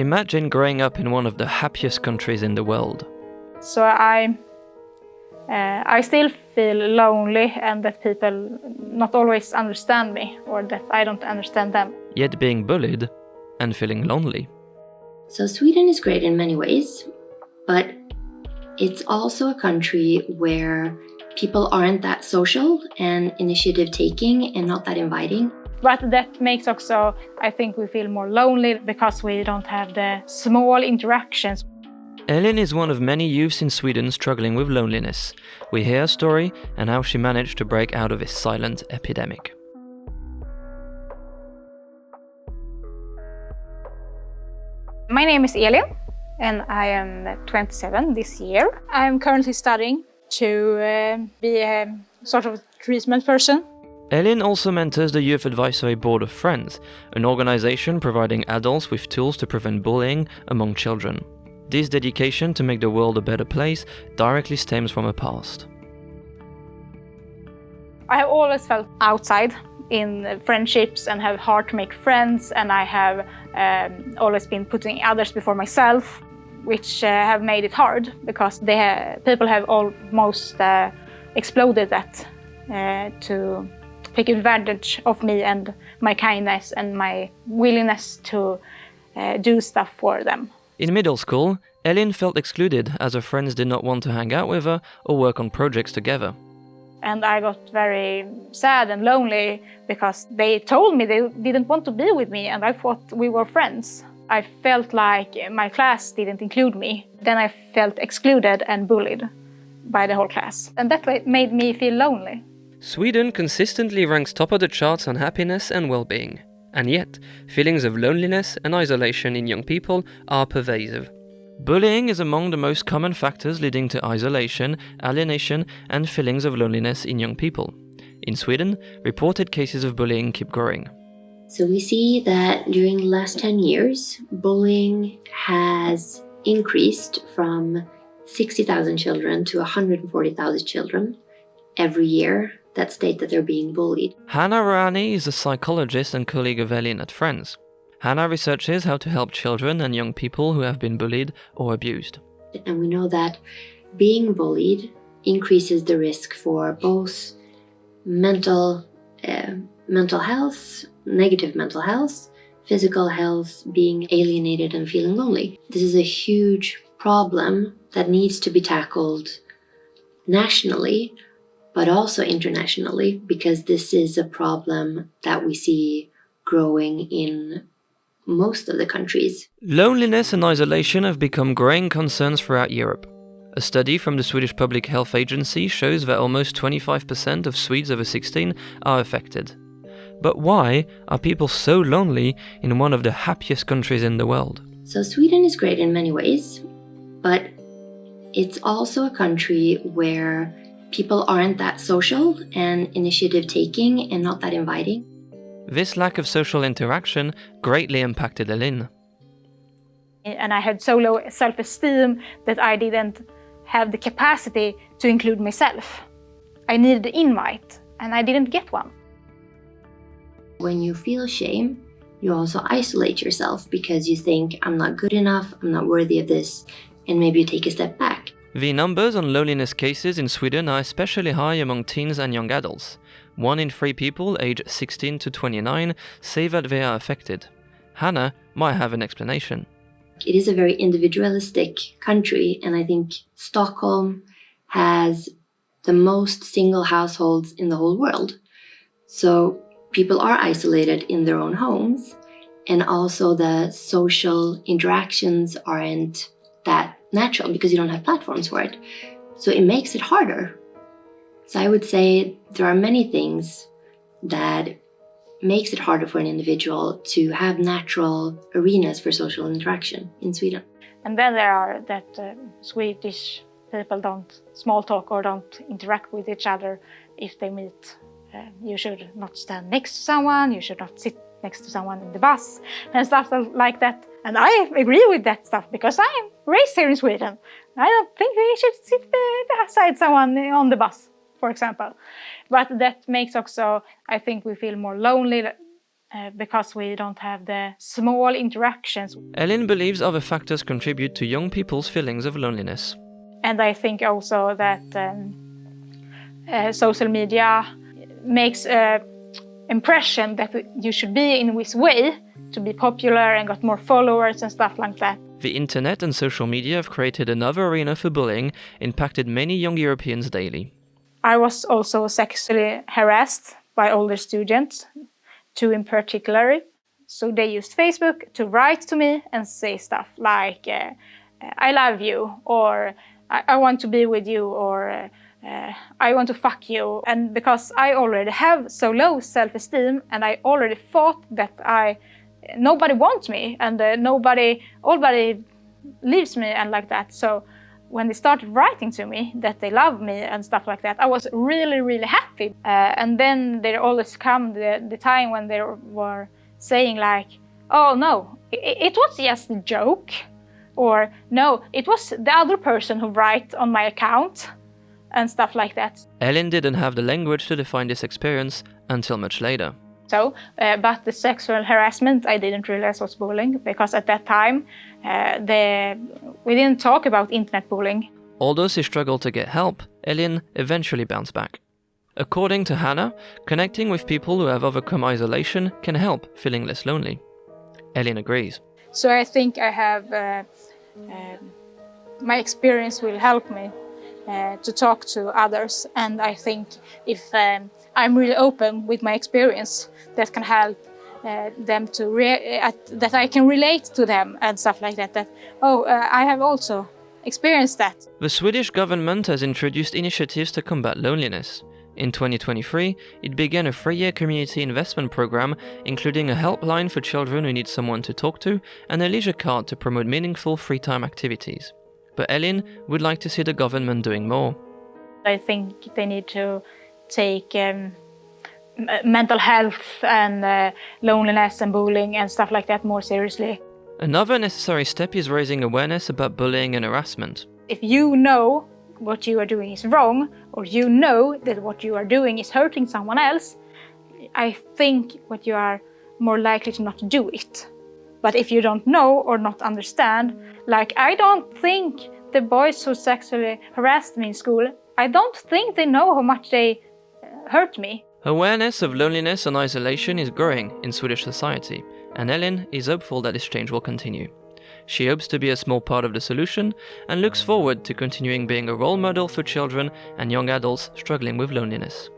Imagine growing up in one of the happiest countries in the world. So I still feel lonely and that people not always understand me or that I don't understand them. Yet being bullied and feeling lonely. So Sweden is great in many ways, but it's also a country where people aren't that social and initiative-taking and not that inviting. But that makes also, I think, we feel more lonely because we don't have the small interactions. Elin is one of many youths in Sweden struggling with loneliness. We hear her story and how she managed to break out of this silent epidemic. My name is Elin and I am 27 this year. I'm currently studying to be a sort of treatment person. Elin also mentors the Youth Advisory Board of Friends, an organization providing adults with tools to prevent bullying among children. This dedication to make the world a better place directly stems from her past. I have always felt outside in friendships and have hard to make friends, and I have always been putting others before myself, which have made it hard because people have almost exploded that to take advantage of me and my kindness and my willingness to do stuff for them. In middle school, Elin felt excluded as her friends did not want to hang out with her or work on projects together. And I got very sad and lonely because they told me they didn't want to be with me and I thought we were friends. I felt like my class didn't include me. Then I felt excluded and bullied by the whole class. And that made me feel lonely. Sweden consistently ranks top of the charts on happiness and well-being. And yet, feelings of loneliness and isolation in young people are pervasive. Bullying is among the most common factors leading to isolation, alienation, and feelings of loneliness in young people. In Sweden, reported cases of bullying keep growing. So we see that during the last 10 years, bullying has increased from 60,000 children to 140,000 children every year that state that they're being bullied. Hanna Rani is a psychologist and colleague of Elin at Friends. Hanna researches how to help children and young people who have been bullied or abused. And we know that being bullied increases the risk for both mental health, negative mental health, physical health, being alienated and feeling lonely. This is a huge problem that needs to be tackled nationally, but also internationally, because this is a problem that we see growing in most of the countries. Loneliness and isolation have become growing concerns throughout Europe. A study from the Swedish Public Health Agency shows that almost 25% of Swedes over 16 are affected. But why are people so lonely in one of the happiest countries in the world? So Sweden is great in many ways, but it's also a country where people aren't that social and initiative-taking and not that inviting. This lack of social interaction greatly impacted Elin. And I had so low self-esteem that I didn't have the capacity to include myself. I needed an invite, and I didn't get one. When you feel shame, you also isolate yourself because you think, I'm not good enough, I'm not worthy of this, and maybe you take a step back. The numbers on loneliness cases in Sweden are especially high among teens and young adults. 1 in 3 people aged 16 to 29 say that they are affected. Hanna might have an explanation. It is a very individualistic country, and I think Stockholm has the most single households in the whole world. So people are isolated in their own homes, and also the social interactions aren't that natural because you don't have platforms for it. So it makes it harder. So I would say there are many things that makes it harder for an individual to have natural arenas for social interaction in Sweden. And then there are that Swedish people don't small talk or don't interact with each other if they meet. You should not stand next to someone, you should not sit next to someone in the bus, and stuff like that. And I agree with that stuff because I'm raised here in Sweden. I don't think we should sit beside someone on the bus, for example. But that makes also, I think we feel more lonely because we don't have the small interactions. Elin believes other factors contribute to young people's feelings of loneliness. And I think also that social media makes an impression that you should be in this way to be popular and got more followers and stuff like that. The internet and social media have created another arena for bullying, impacted many young Europeans daily. I was also sexually harassed by older students, two in particular. So they used Facebook to write to me and say stuff like, I love you, or I want to be with you, or I want to fuck you. And because I already have so low self-esteem and I already thought that nobody wants me and nobody leaves me and like that. So when they started writing to me that they love me and stuff like that, I was really, really happy. And then there always come the time when they were saying like, oh no, it was just a joke. Or no, it was the other person who wrote on my account and stuff like that. Elin didn't have the language to define this experience until much later. So, but the sexual harassment I didn't realize was bullying, because at that time we didn't talk about internet bullying. Although she struggled to get help, Elin eventually bounced back. According to Hannah, connecting with people who have overcome isolation can help feeling less lonely. Elin agrees. So I think I have my experience will help me to talk to others, and I think if I'm really open with my experience, that can help them to that I can relate to them and stuff like that. I have also experienced that. The Swedish government has introduced initiatives to combat loneliness. In 2023, it began a 3-year community investment program, including a helpline for children who need someone to talk to and a leisure card to promote meaningful free time activities. But Elin would like to see the government doing more. I think they need to take mental health and loneliness and bullying and stuff like that more seriously. Another necessary step is raising awareness about bullying and harassment. If you know what you are doing is wrong, or you know that what you are doing is hurting someone else, I think what you are more likely to not do it. But if you don't know or not understand, like I don't think the boys who sexually harassed me in school, I don't think they know how much they hurt me. Awareness of loneliness and isolation is growing in Swedish society, and Elin is hopeful that this change will continue. She hopes to be a small part of the solution and looks forward to continuing being a role model for children and young adults struggling with loneliness.